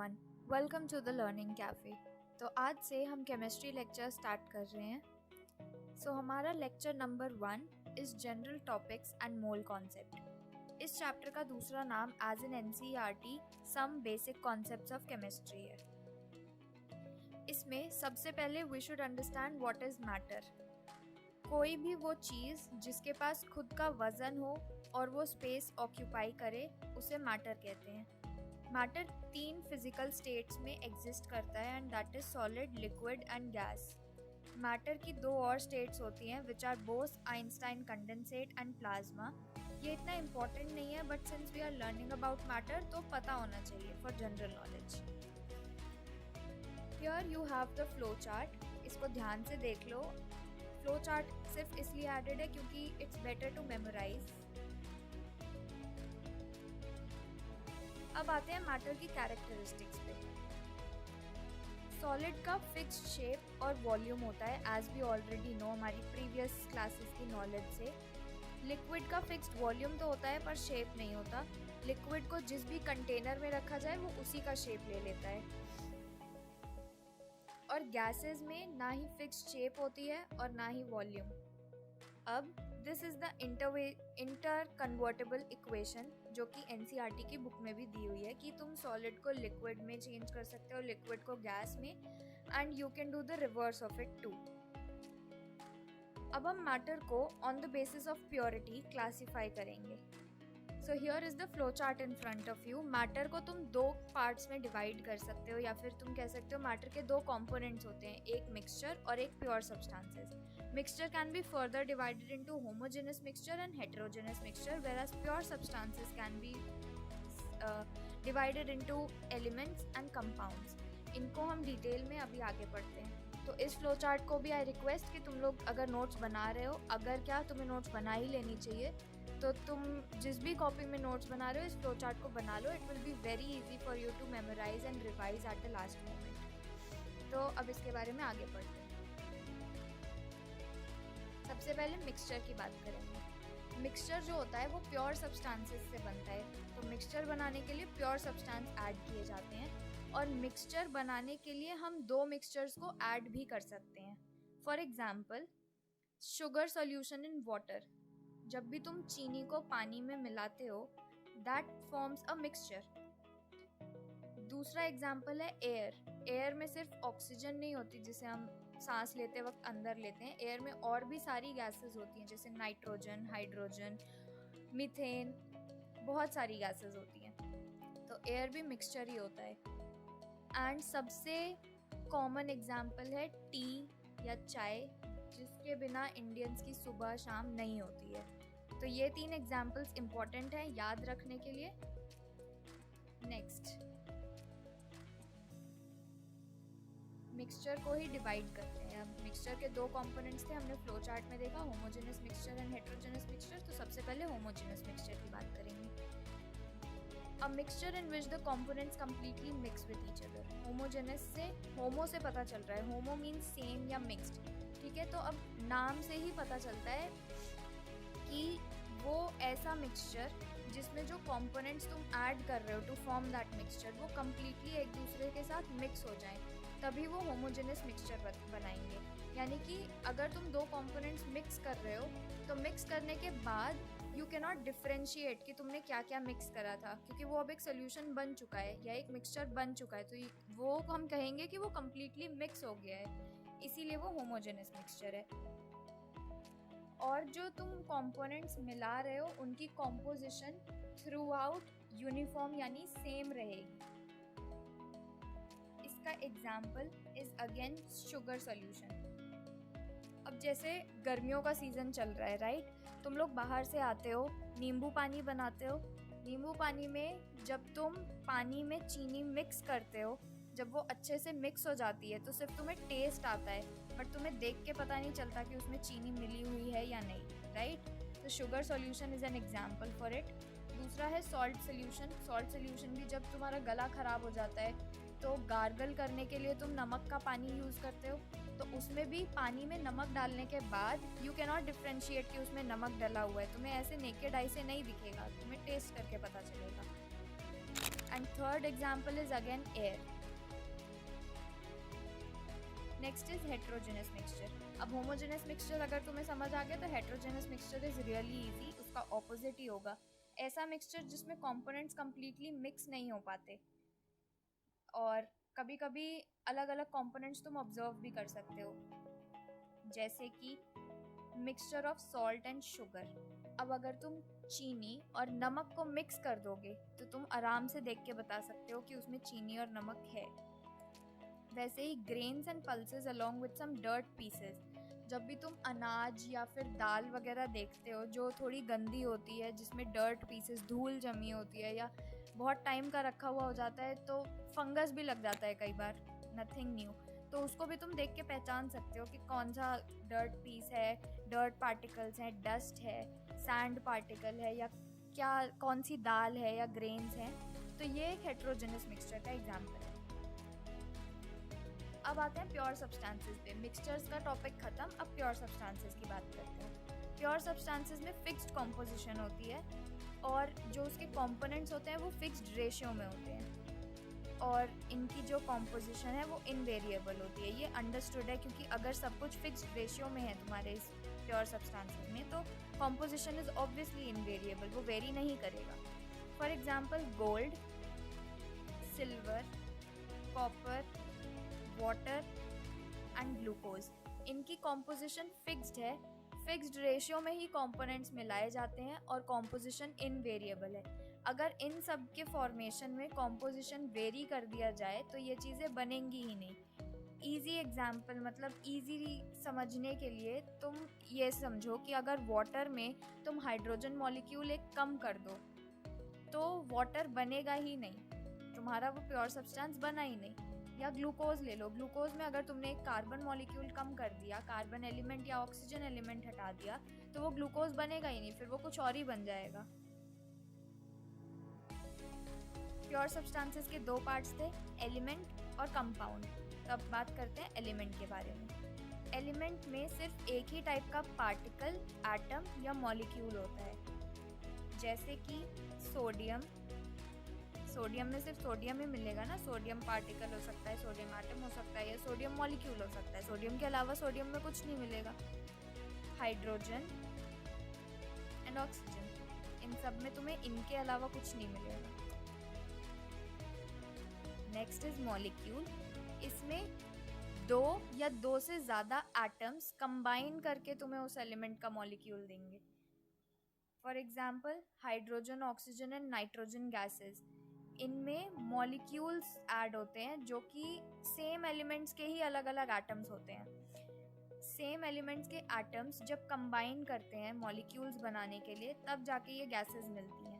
Everyone, welcome to the learning cafe. तो आज से हम केमिस्ट्री लेक्चर स्टार्ट कर रहे हैं। हमारा lecture number 1 is general topics and mole concept. इस चैप्टर का दूसरा नाम as an NCERT some basic concepts of chemistry है। इसमें सबसे पहले we should understand what is matter. कोई भी वो चीज़ जिसके पास खुद का वज़न हो और वो स्पेस ऑक्यूपाई करे उसे मैटर कहते हैं। मैटर 3 फिजिकल स्टेट्स में एग्जिस्ट करता है and that is solid, liquid and gas. Matter की 2 और स्टेट्स होती हैं which are both Einstein condensate and plasma. ये इतना इम्पोर्टेंट नहीं है but since we are learning about matter तो पता होना चाहिए for general knowledge. Here you have the flow chart. इसको ध्यान से देख लो। फ्लो चार्ट सिर्फ इसलिए एडेड है क्योंकि इट्स बेटर टू मेमोराइज। अब आते हैं मैटर की कैरेक्टरिस्टिक्स पे। सॉलिड का फिक्स्ड शेप और वॉल्यूम होता है एज वी ऑलरेडी नो हमारी प्रीवियस क्लासेस की नॉलेज से। लिक्विड का फिक्स्ड वॉल्यूम तो होता है पर शेप नहीं होता। लिक्विड को जिस भी कंटेनर में रखा जाए वो उसी का शेप ले लेता है। और गैसेस में ना ही फिक्स्ड शेप होती है और ना ही वॉल्यूम। अब this is the inter convertible equation जो कि NCERT की बुक में भी दी हुई है कि तुम सॉलिड को लिक्विड में चेंज कर सकते हो, लिक्विड को गैस में, and you can do the reverse of it too. अब हम मैटर को on the basis of purity classify करेंगे। So here is the flow chart in front of you. Matter को तुम 2 पार्ट्स में डिवाइड कर सकते हो या फिर तुम कह सकते हो मैटर के 2 कंपोनेंट्स होते हैं, एक मिक्सचर और एक pure substances. Mixture can be further divided into homogeneous mixture and heterogeneous mixture, whereas pure substances can be divided into elements and compounds. इनको हम डिटेल में अभी आगे पढ़ते हैं। तो इस फ्लो चार्ट को भी आई रिक्वेस्ट कि तुम लोग अगर नोट्स बना रहे हो, अगर क्या तुम्हें नोट्स बना ही लेनी चाहिए, तो तुम जिस भी कॉपी में नोट्स बना रहे हो इस फ्लो चार्ट को बना लो। It will be very easy for you to memorise and revise at the last moment. तो अब इसके बारे में आगे पढ़ते हैं। सबसे पहले मिक्सचर की बात करेंगे। मिक्सचर जो होता है वो प्योर सब्सटेंसेस से बनता है। तो मिक्सचर बनाने के लिए प्योर सब्सटेंस ऐड किए जाते हैं और मिक्सचर बनाने के लिए हम 2 मिक्सचर्स को ऐड भी कर सकते हैं। For example sugar solution in water. जब भी तुम चीनी को पानी में मिलाते हो दैट फॉर्म्स अ मिक्सचर। दूसरा एग्जाम्पल है एयर। एयर में सिर्फ ऑक्सीजन नहीं होती जिसे हम सांस लेते वक्त अंदर लेते हैं। एयर में और भी सारी गैसेस होती हैं जैसे नाइट्रोजन, हाइड्रोजन, मीथेन, बहुत सारी गैसेस होती हैं। तो एयर भी मिक्सचर ही होता है। एंड सबसे कॉमन एग्जाम्पल है टी या चाय, जिसके बिना इंडियंस की सुबह शाम नहीं होती है। तो ये 3 एग्जाम्पल्स इंपॉर्टेंट हैं याद रखने के लिए। नेक्स्ट मिक्सचर को ही डिवाइड करते हैं। अब मिक्सचर के 2 कंपोनेंट्स थे, हमने फ्लो चार्ट में देखा, homogeneous mixture and heterogeneous mixture. तो सबसे पहले होमोजेनस मिक्सचर की बात करेंगे। A mixture in which the components completely mix with each other. Homogeneous से होमो से पता चल रहा है, होमो मीन्स सेम या मिक्स्ड, ठीक है। तो अब नाम से ही पता चलता है कि वो ऐसा मिक्सचर जिसमें जो कंपोनेंट्स तुम ऐड कर रहे हो टू फॉर्म दैट मिक्सचर वो कम्प्लीटली एक दूसरे के साथ मिक्स हो जाएं, तभी वो होमोजेनस मिक्सचर बनाएंगे। यानी कि अगर तुम 2 कंपोनेंट्स मिक्स कर रहे हो तो मिक्स करने के बाद यू कैन नॉट डिफ्रेंशिएट कि तुमने क्या क्या मिक्स करा था, क्योंकि वो अब एक सोल्यूशन बन चुका है या एक मिक्सचर बन चुका है। तो वो हम कहेंगे कि वो कम्प्लीटली मिक्स हो गया है, इसीलिए वो होमोजेनस मिक्सचर है। और जो तुम कंपोनेंट्स मिला रहे हो उनकी कॉम्पोजिशन थ्रू आउट यूनिफॉर्म यानी सेम रहेगी। इसका example is again sugar solution. अब जैसे गर्मियों का सीजन चल रहा है, राइट, तुम लोग बाहर से आते हो, नींबू पानी बनाते हो। नींबू पानी में जब तुम पानी में चीनी मिक्स करते हो, जब वो अच्छे से मिक्स हो जाती है तो सिर्फ तुम्हें टेस्ट आता है बट तुम्हें देख के पता नहीं चलता कि उसमें चीनी मिली हुई है या नहीं, राइट। तो sugar solution is an example for it. दूसरा है सॉल्ट सॉल्यूशन। सॉल्ट सॉल्यूशन भी जब तुम्हारा गला खराब हो जाता है तो गार्गल करने के लिए तुम नमक का पानी यूज़ करते हो। तो उसमें भी पानी में नमक डालने के बाद यू कैन नॉट डिफ्रेंशिएट कि उसमें नमक डला हुआ है। तुम्हें ऐसे नेकेड आई से नहीं दिखेगा, तुम्हें टेस्ट करके पता चलेगा। and third example is again air. Next is heterogeneous mixture. अब homogeneous mixture अगर तुम्हें समझ आ गया तो heterogeneous mixture is really easy, उसका opposite ही होगा. ऐसा mixture जिसमें components completely mix नहीं हो पाते और कभी कभी अलग अलग components तुम observe भी कर सकते हो, जैसे कि mixture of salt and sugar. अब अगर तुम चीनी और नमक को मिक्स कर दोगे तो तुम आराम से देख के बता सकते हो कि उसमें चीनी और नमक है. वैसे ही grains and pulses along with some dirt pieces. जब भी तुम अनाज या फिर दाल वगैरह देखते हो जो थोड़ी गंदी होती है, जिसमें डर्ट पीसेस, धूल जमी होती है या बहुत टाइम का रखा हुआ हो जाता है तो फंगस भी लग जाता है कई बार, नथिंग न्यू, तो उसको भी तुम देख के पहचान सकते हो कि कौन सा डर्ट पीस है, डर्ट पार्टिकल्स हैं, डस्ट है, सैंड पार्टिकल है या क्या, कौन सी दाल है या ग्रेन्स हैं. तो ये एक हेट्रोजेनस मिक्सचर का एग्जाम्पल है. अब आते हैं प्योर सब्सटेंसेस पे. मिक्सचर्स का टॉपिक खत्म, अब प्योर सब्सटेंसेस की बात करते हैं. प्योर सब्सटेंसेस में फिक्स्ड कॉम्पोजिशन होती है और जो उसके कंपोनेंट्स होते हैं वो फिक्स्ड रेशियो में होते हैं और इनकी जो कॉम्पोजिशन है वो इनवेरिएबल होती है. ये अंडरस्टूड है क्योंकि अगर सब कुछ फिक्स्ड रेशियो में है तुम्हारे इस प्योर सब्सटेंसेस में तो कॉम्पोजिशन इज ऑब्वियसली इनवेरिएबल, वो वेरी नहीं करेगा. For example gold, silver, copper, water and glucose, इनकी कॉम्पोजिशन फिक्स्ड है. फिक्स्ड रेशियो में ही कंपोनेंट्स मिलाए जाते हैं और कॉम्पोजिशन इनवेरिएबल है. अगर इन सब के फॉर्मेशन में कॉम्पोजिशन वेरी कर दिया जाए तो ये चीज़ें बनेंगी ही नहीं. ईजी एग्जाम्पल, मतलब ईजी समझने के लिए तुम ये समझो कि अगर वाटर में तुम हाइड्रोजन मॉलिक्यूल एक कम कर दो तो वाटर बनेगा ही नहीं, तुम्हारा वो प्योर सब्सटेंस बना ही नहीं. या ग्लूकोज ले लो, ग्लूकोज में अगर तुमने एक कार्बन मॉलिक्यूल कम कर दिया, कार्बन एलिमेंट या ऑक्सीजन एलिमेंट हटा दिया तो वो ग्लूकोज बनेगा ही नहीं, फिर वो कुछ और ही बन जाएगा. प्योर सब्सटेंसेस के दो पार्ट्स थे, एलिमेंट और कंपाउंड. तो अब बात करते हैं एलिमेंट के बारे में. एलिमेंट में सिर्फ एक ही टाइप का पार्टिकल, एटम या मॉलिक्यूल होता है, जैसे कि सोडियम. सोडियम में सिर्फ सोडियम ही मिलेगा ना, सोडियम पार्टिकल हो सकता है, सोडियम एटम हो सकता है या सोडियम मॉलिक्यूल हो सकता है. सोडियम के अलावा सोडियम में कुछ नहीं मिलेगा. हाइड्रोजन एंड ऑक्सीजन, इन सब में तुम्हें इनके अलावा कुछ नहीं मिलेगा. Next is molecule. इसमें दो या दो से ज़्यादा एटम्स कंबाइन करके तुम्हें उस एलिमेंट का मॉलिक्यूल देंगे. For example hydrogen, oxygen and nitrogen gases, इनमें मॉलिक्यूल्स ऐड होते हैं जो कि सेम एलिमेंट्स के ही अलग अलग एटम्स होते हैं. सेम एलिमेंट्स के एटम्स जब कंबाइन करते हैं मॉलिक्यूल्स बनाने के लिए तब जाके ये गैसेस मिलती हैं,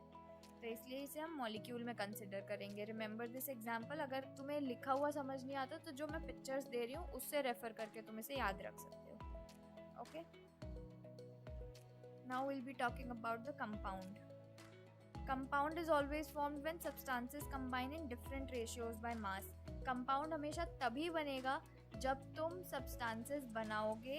तो इसलिए इसे हम मॉलिक्यूल में कंसिडर करेंगे. Remember this example. अगर तुम्हें लिखा हुआ समझ नहीं आता तो जो मैं पिक्चर्स दे रही हूँ उससे रेफर करके तुम इसे याद रख सकते हो. Okay, now will be talking about the compound. Compound is always formed when substances combine in different ratios by mass. Compound हमेशा तभी बनेगा जब तुम substances बनाओगे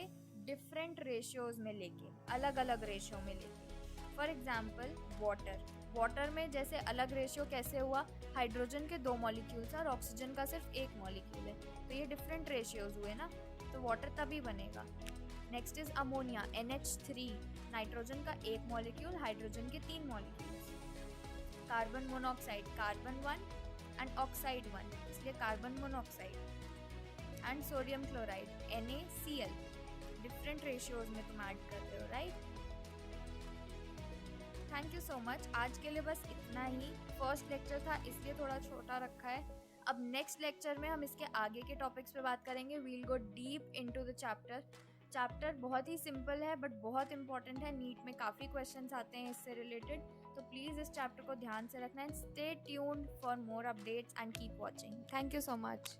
different ratios में लेके, अलग अलग रेशियो में लेके. For example water. वाटर में जैसे अलग रेशियो कैसे हुआ, हाइड्रोजन के 2 मॉलिक्यूल्स और ऑक्सीजन का सिर्फ 1 मॉलिक्यूल है, तो ये डिफरेंट रेशियोज हुए ना, तो वाटर तभी बनेगा. Next is ammonia, NH3. Nitrogen का 1 मॉलिक्यूल, हाइड्रोजन के 3 molecules. Carbon monoxide, carbon 1 and oxide 1, इसलिए carbon monoxide. And sodium chloride, NaCl. Different ratios में तुम ऐड कर रहे हो, right. Thank you so much. आज के लिए बस इतना ही. फर्स्ट लेक्चर था इसलिए थोड़ा छोटा रखा है. अब नेक्स्ट लेक्चर में हम इसके आगे के टॉपिक्स पे बात करेंगे. We'll go deep into the chapter बहुत ही सिंपल है बट बहुत इंपॉर्टेंट है. नीट में काफ़ी क्वेश्चंस आते हैं इससे रिलेटेड, तो प्लीज़ इस चैप्टर को ध्यान से रखना. And stay tuned for more updates and keep watching. Thank you so much.